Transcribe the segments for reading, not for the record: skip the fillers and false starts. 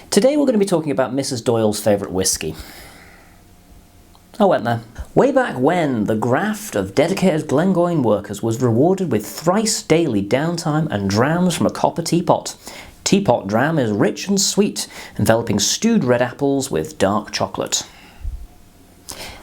Today we're going to be talking about Mrs. Doyle's favourite whisky. I went there. Way back when, the graft of dedicated Glengoyne workers was rewarded with thrice daily downtime and drams from a copper teapot. Teapot Dram is rich and sweet, enveloping stewed red apples with dark chocolate.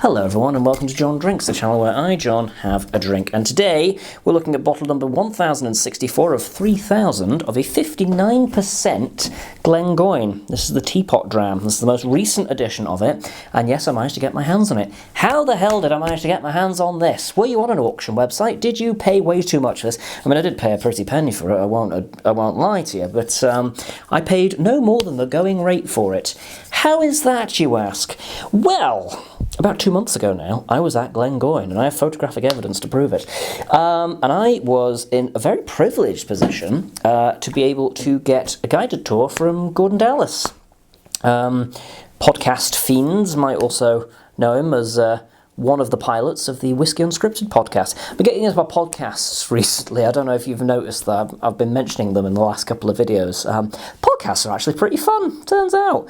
Hello everyone and welcome to John Drinks, the channel where I, John, have a drink. And today we're looking at bottle number 1064 of 3000 of a 59% Glengoyne. This is the Teapot Dram. This is the most recent edition of it. And yes, I managed to get my hands on it. How the hell did I manage to get my hands on this? Were you on an auction website? Did you pay way too much for this? I mean, I did pay a pretty penny for it, I won't lie to you, but I paid no more than the going rate for it. How is that, you ask? Well, about 2 months ago now, I was at Glengoyne, and I have photographic evidence to prove it. And I was in a very privileged position to be able to get a guided tour from Gordon Dallas. Podcast fiends might also know him as one of the pilots of the Whisky Unscripted podcast. I've been getting into my podcasts recently. I don't know if you've noticed that. I've been mentioning them in the last couple of videos. Podcasts are actually pretty fun, turns out.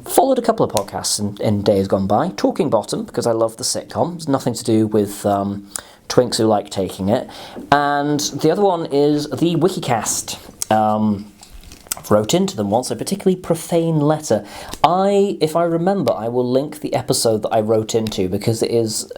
Followed a couple of podcasts in days gone by. Talking Bottom, because I love the sitcom. It's nothing to do with twinks who like taking it. And the other one is the Wikicast. I've wrote into them once a particularly profane letter. If I remember, I will link the episode that I wrote into, because it is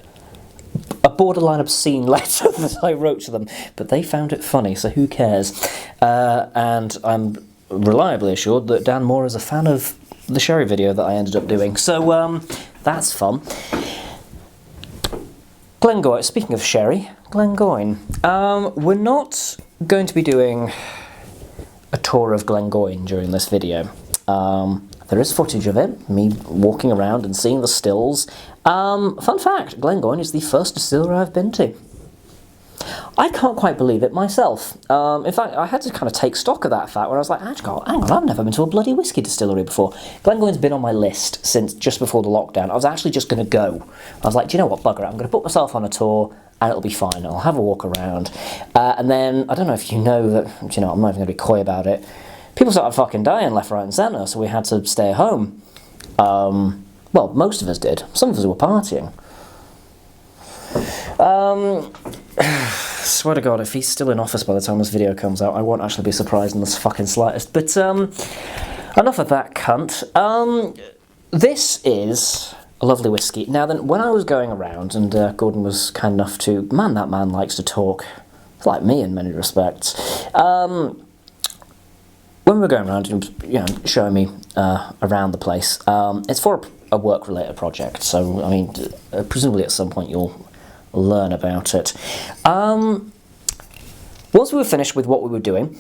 a borderline obscene letter that I wrote to them. But they found it funny, so who cares? And I'm reliably assured that Dan Moore is a fan of the sherry video that I ended up doing. So, that's fun. Glengoyne, speaking of sherry, Glengoyne. We're not going to be doing a tour of Glengoyne during this video. There is footage of it, me walking around and seeing the stills. Fun fact, Glengoyne is the first distillery I've been to. I can't quite believe it myself. In fact, I had to kind of take stock of that fact when I was like, hang on, I've never been to a bloody whisky distillery before. Glengoyne's been on my list since just before the lockdown. I was actually just going to go. I was like, do you know what, bugger it, I'm going to put myself on a tour and it'll be fine. I'll have a walk around. And then, I don't know if you know that, I'm not even going to be coy about it. People started fucking dying left, right and centre, so we had to stay at home. Well, most of us did. Some of us were partying. Swear to God, if he's still in office by the time this video comes out, I won't actually be surprised in the fucking slightest. But, enough of that cunt. This is a lovely whiskey. Now then, when I was going around, and Gordon was kind enough to... Man, that man likes to talk. It's like me in many respects. When we were going around, showing me around the place, it's for a work-related project, so, I mean, presumably at some point you'll learn about it. Once we were finished with what we were doing,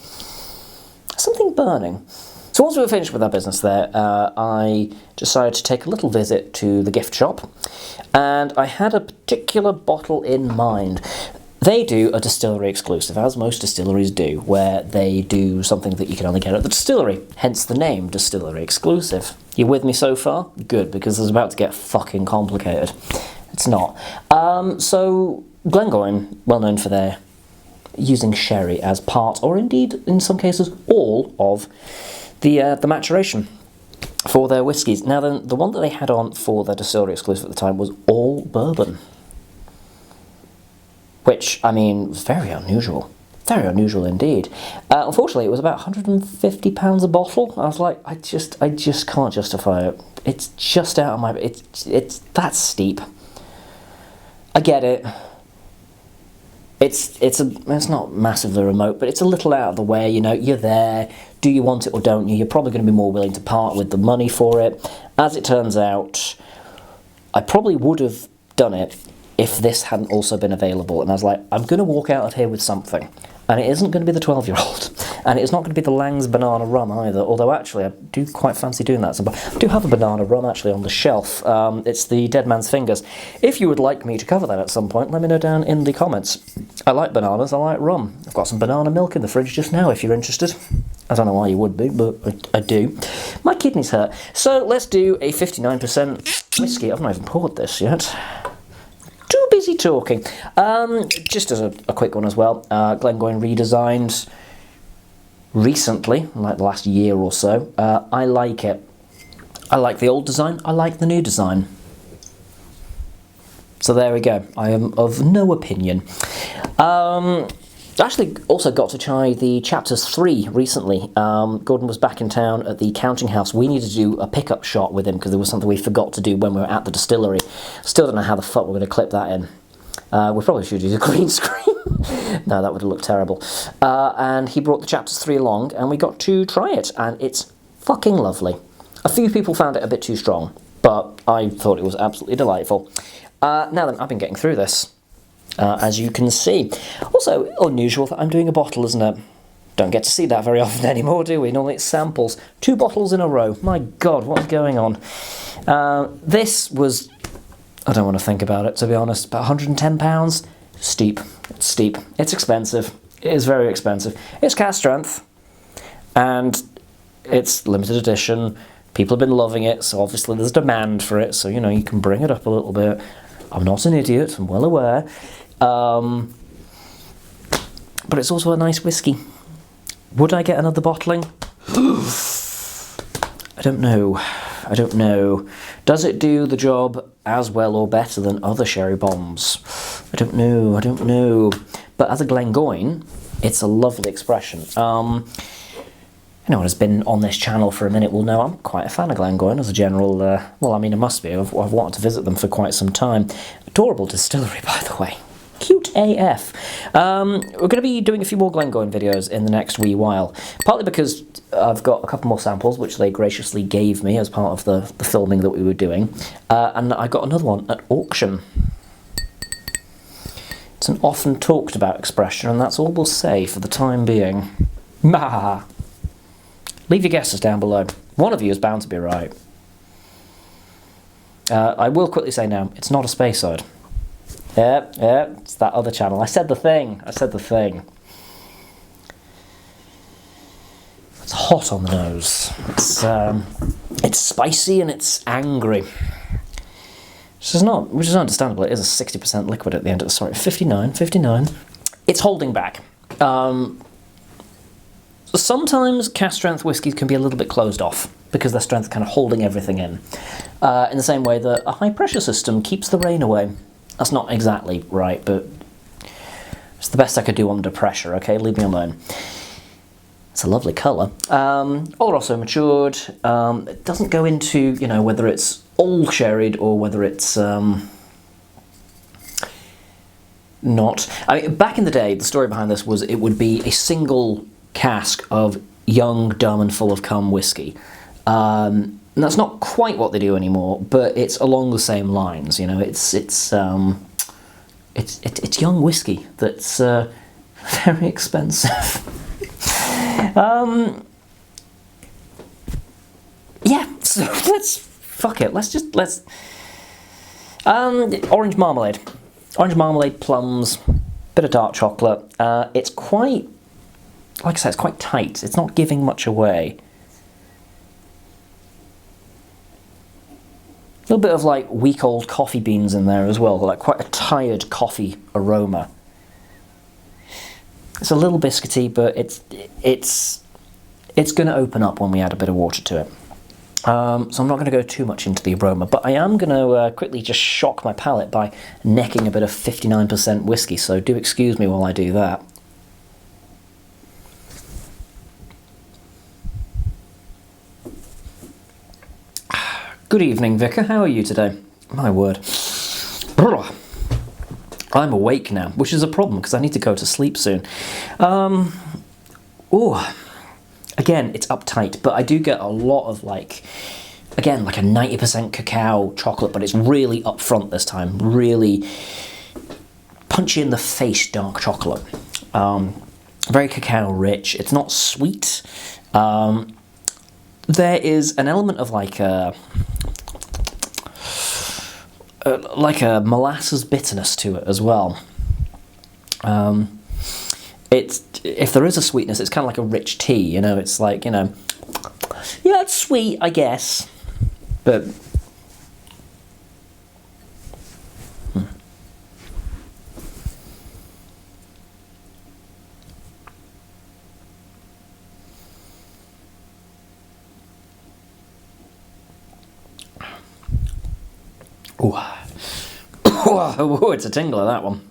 something burning. So once we were finished with our business there, I decided to take a little visit to the gift shop, and I had a particular bottle in mind. They do a distillery exclusive, as most distilleries do, where they do something that you can only get at the distillery, hence the name Distillery Exclusive. You with me so far? Good, because it's about to get fucking complicated. It's not. So Glengoyne, well known for their using sherry as part, or indeed in some cases all, of the maturation for their whiskies. Now then, the one that they had on for their distillery exclusive at the time was all bourbon, which, I mean, was very unusual. Very unusual indeed. Unfortunately, it was about £150 a bottle. I was like, I just can't justify it. It's just out of my... It's that's steep. I get it. It's not massively remote, but it's a little out of the way. You're there. Do you want it or don't you? You're probably going to be more willing to part with the money for it. As it turns out, I probably would have done it if this hadn't also been available. And I was like, I'm going to walk out of here with something. And it isn't going to be the 12-year-old. And it's not going to be the Lang's Banana Rum either. Although, actually, I do quite fancy doing that. I do have a banana rum, actually, on the shelf. It's the Dead Man's Fingers. If you would like me to cover that at some point, let me know down in the comments. I like bananas, I like rum. I've got some banana milk in the fridge just now, if you're interested. I don't know why you would be, but I do. My kidneys hurt. So, let's do a 59% whiskey. I've not even poured this yet. Too busy talking. Just as a quick one as well, Glengoyne redesigned recently, like the last year or so. I like it. I like the old design, I like the new design. So there we go, I am of no opinion. I actually also got to try the Chapters 3 recently. Gordon was back in town at the counting house. We needed to do a pickup shot with him because there was something we forgot to do when we were at the distillery. Still don't know how the fuck we're going to clip that in. We probably should use a green screen. No, that would have looked terrible. And he brought the Chapters 3 along and we got to try it, and it's fucking lovely. A few people found it a bit too strong, but I thought it was absolutely delightful. Now then, I've been getting through this. As you can see. Also, unusual that I'm doing a bottle, isn't it? Don't get to see that very often anymore, do we? Normally it's samples. 2 bottles in a row. My God, what's going on? This was... I don't want to think about it, to be honest. About £110? Steep. It's steep. It's expensive. It is very expensive. It's cask strength. And it's limited edition. People have been loving it, so obviously there's demand for it. So, you know, you can bring it up a little bit. I'm not an idiot, I'm well aware. But it's also a nice whiskey. Would I get another bottling? I don't know. I don't know. Does it do the job as well or better than other sherry bombs? I don't know. I don't know. But as a Glengoyne, it's a lovely expression. Anyone who's been on this channel for a minute will know I'm quite a fan of Glengoyne as a general... well, I mean, I must be. I've wanted to visit them for quite some time. Adorable distillery, by the way. Cute AF. We're going to be doing a few more Glengoyne videos in the next wee while. Partly because I've got a couple more samples, which they graciously gave me as part of the filming that we were doing. And I got another one at auction. It's an often talked about expression, and that's all we'll say for the time being. Mahaha. Leave your guesses down below. One of you is bound to be right. I will quickly say now, it's not a Speyside. Yeah, it's that other channel. I said the thing. I said the thing. It's hot on the nose. It's spicy and it's angry. Which is understandable. It is a 60% liquid at the end of the... Sorry, 59. It's holding back. Sometimes cask strength whiskies can be a little bit closed off because their strength kind of holding everything in the same way that a high pressure system keeps the rain away. That's not exactly right, but it's the best I could do under pressure, okay? Leave me alone. It's a lovely colour. Oloroso matured. It doesn't go into, you know, whether it's all sherried or whether it's not. I mean, back in the day, the story behind this was it would be a single cask of young, dumb and full of cum whiskey. And that's not quite what they do anymore, but it's along the same lines. You know, it's young whiskey that's very expensive. Yeah, so fuck it. Let's orange marmalade, plums, bit of dark chocolate. It's quite, like I said, it's quite tight. It's not giving much away. A little bit of like week-old coffee beans in there as well, like quite a tired coffee aroma. It's a little biscuity, but it's going to open up when we add a bit of water to it. So I'm not going to go too much into the aroma, but I am going to quickly just shock my palate by necking a bit of 59% whiskey, so do excuse me while I do that. Good evening, Vicar. How are you today? My word. I'm awake now, which is a problem because I need to go to sleep soon. Again, it's uptight, but I do get a lot of like, again, like a 90% cacao chocolate, but it's really upfront this time. Really punchy in the face dark chocolate. Very cacao rich. It's not sweet. There is an element of like a molasses bitterness to it as well. If there is a sweetness, it's kind of like a rich tea, you know, it's like, you know, yeah, it's sweet, I guess, but... Ooh. Ooh, it's a tingler, that one.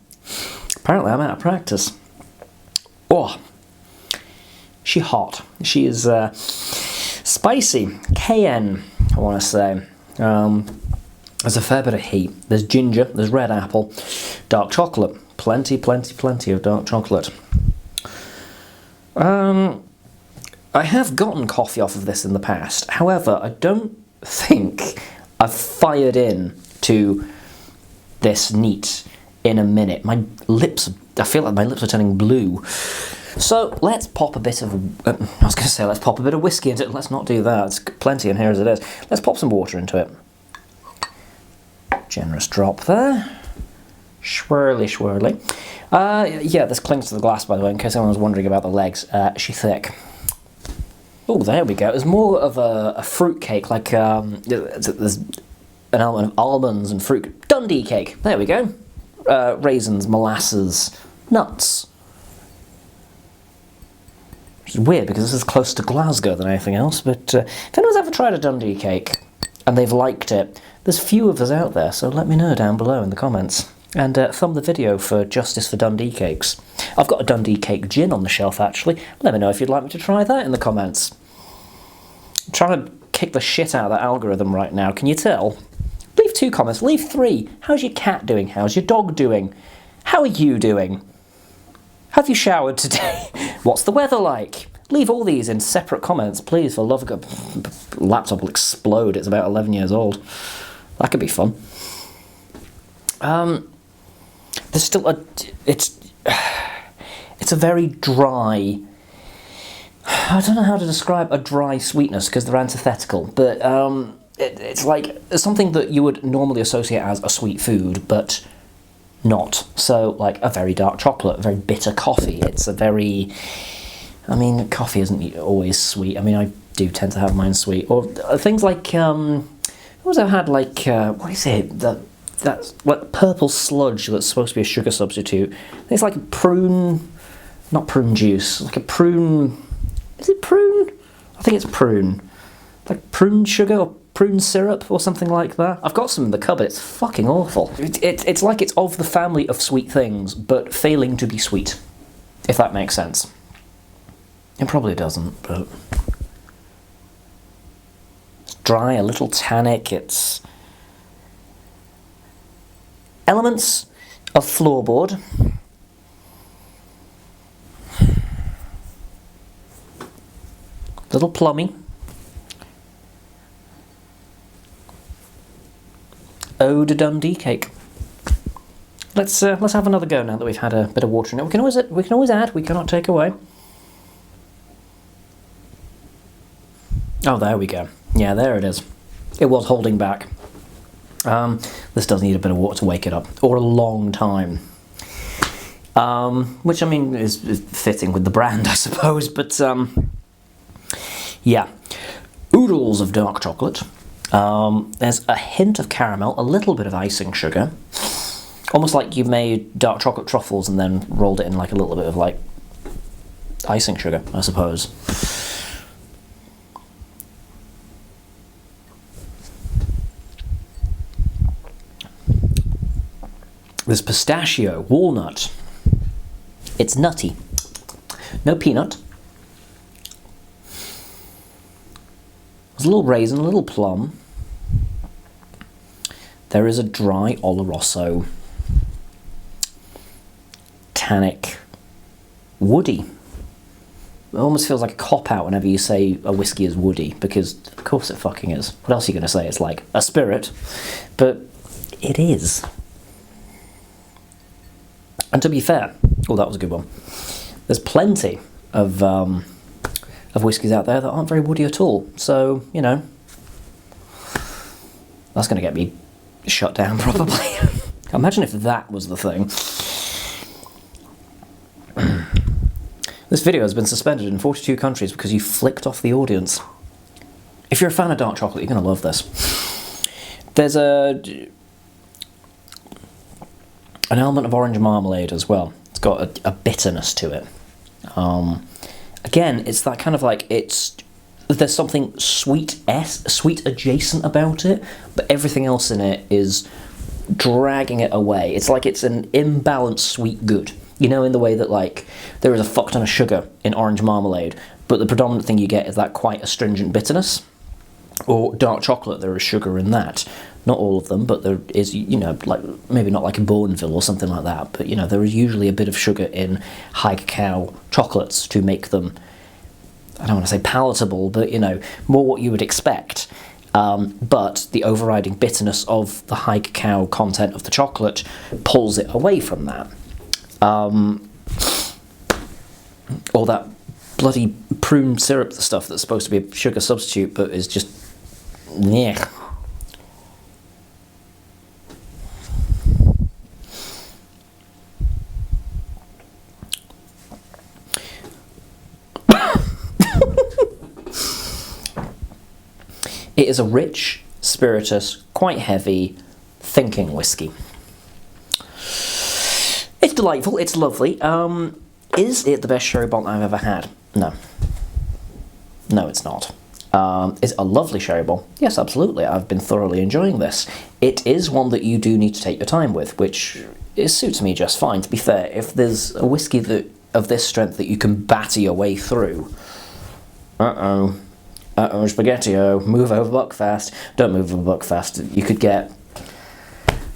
Apparently I'm out of practice. Oh, she hot. She is spicy. Cayenne, I want to say. There's a fair bit of heat. There's ginger, there's red apple, dark chocolate. Plenty, plenty, plenty of dark chocolate. I have gotten coffee off of this in the past. However, I don't think I've fired in to this neat in a minute. My lips, I feel like my lips are turning blue. So let's pop a bit of, I was going to say let's pop a bit of whiskey into it. Let's not do that. It's plenty in here as it is. Let's pop some water into it. Generous drop there. Swirly, swirly. Yeah, this clings to the glass, by the way, in case anyone was wondering about the legs. She's thick. Oh, there we go. It's more of a fruit cake, like there's an element of almonds and fruit. Dundee cake. There we go. Raisins, molasses, nuts. Which is weird because this is closer to Glasgow than anything else, but if anyone's ever tried a Dundee cake and they've liked it, there's few of us out there, so let me know down below in the comments. And thumb the video for Justice for Dundee Cakes. I've got a Dundee Cake gin on the shelf, actually. Let me know if you'd like me to try that in the comments. I'm trying to kick the shit out of that algorithm right now, can you tell? Leave 2 comments, leave 3. How's your cat doing? How's your dog doing? How are you doing? Have you showered today? What's the weather like? Leave all these in separate comments, please, for love of God. Laptop will explode, it's about 11 years old. That could be fun. There's still a, it's a very dry, I don't know how to describe a dry sweetness because they're antithetical, but it's like something that you would normally associate as a sweet food, but not. So like a very dark chocolate, a very bitter coffee. It's a very, I mean, coffee isn't always sweet. I mean, I do tend to have mine sweet. Or things like, what was I've had, like, what is it, that's like purple sludge that's supposed to be a sugar substitute. It's like a prune, not prune juice, like a prune, is it prune? I think it's prune. Like prune sugar or prune syrup or something like that. I've got some in the cupboard, it's fucking awful. It's like it's of the family of sweet things, but failing to be sweet, if that makes sense. It probably doesn't, but it's dry, a little tannic, it's elements of floorboard. Little plummy. Ode to Dundee cake. Let's have another go now that we've had a bit of water in it. We can always add. We cannot take away. Oh, there we go. Yeah, there it is. It was holding back. This does need a bit of water to wake it up, or a long time. Which, I mean, is fitting with the brand, I suppose, but yeah. Oodles of dark chocolate. There's a hint of caramel, a little bit of icing sugar. Almost like you've made dark chocolate truffles and then rolled it in like a little bit of like icing sugar, I suppose. There's pistachio, walnut. It's nutty. No peanut. There's a little raisin, a little plum. There is a dry Oloroso. Tannic. Woody. It almost feels like a cop-out whenever you say a whiskey is woody, because of course it fucking is. What else are you going to say? It's like a spirit. But it is. And to be fair, oh, that was a good one. There's plenty of whiskies out there that aren't very woody at all. So, you know, that's going to get me shut down probably. Imagine if that was the thing. This video has been suspended in 42 countries because you flicked off the audience. If you're a fan of dark chocolate, you're going to love this. There's an element of orange marmalade as well. It's got a bitterness to it. Again, it's that kind of like, there's something sweet adjacent about it, but everything else in it is dragging it away. It's like it's an imbalanced sweet good. You know, in the way that, like, there is a fuck ton of sugar in orange marmalade, but the predominant thing you get is that quite astringent bitterness. Or dark chocolate, there is sugar in that. Not all of them, but there is, you know, like, maybe not like a Bourneville or something like that, but, you know, there is usually a bit of sugar in high cacao chocolates to make them, I don't want to say palatable, but, you know, more what you would expect. But the overriding bitterness of the high cacao content of the chocolate pulls it away from that. Or that bloody prune syrup stuff that's supposed to be a sugar substitute but is just, yeah. It is a rich, spirituous, quite heavy, thinking whiskey. It's delightful, it's lovely. Is it the best sherry bomb I've ever had? No. No, it's not. Is it a lovely sherry bomb? Yes, absolutely. I've been thoroughly enjoying this. It is one that you do need to take your time with, which suits me just fine, to be fair. If there's a whiskey of this strength that you can batter your way through, spaghetti-o, move over Buckfast. Don't move over Buckfast. You could get...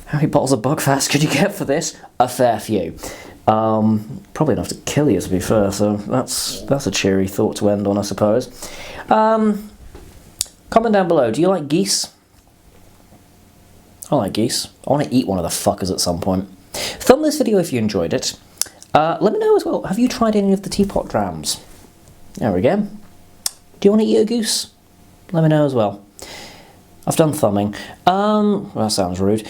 How many bottles of Buckfast could you get for this? A fair few. Probably enough to kill you, to be fair, so that's a cheery thought to end on, I suppose. Comment down below, do you like geese? I like geese. I want to eat one of the fuckers at some point. Thumb this video if you enjoyed it. Let me know as well, have you tried any of the teapot drams? There we go. Do you want to eat a goose? Let me know as well. I've done thumbing. That sounds rude.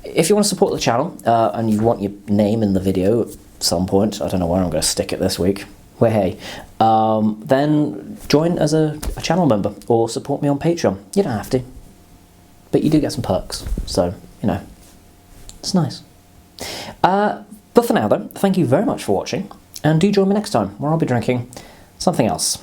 If you want to support the channel, and you want your name in the video at some point, I don't know where I'm going to stick it this week, where hey, then join as a channel member, or support me on Patreon. You don't have to, but you do get some perks, so, you know, it's nice. But for now though, thank you very much for watching, and do join me next time, where I'll be drinking something else.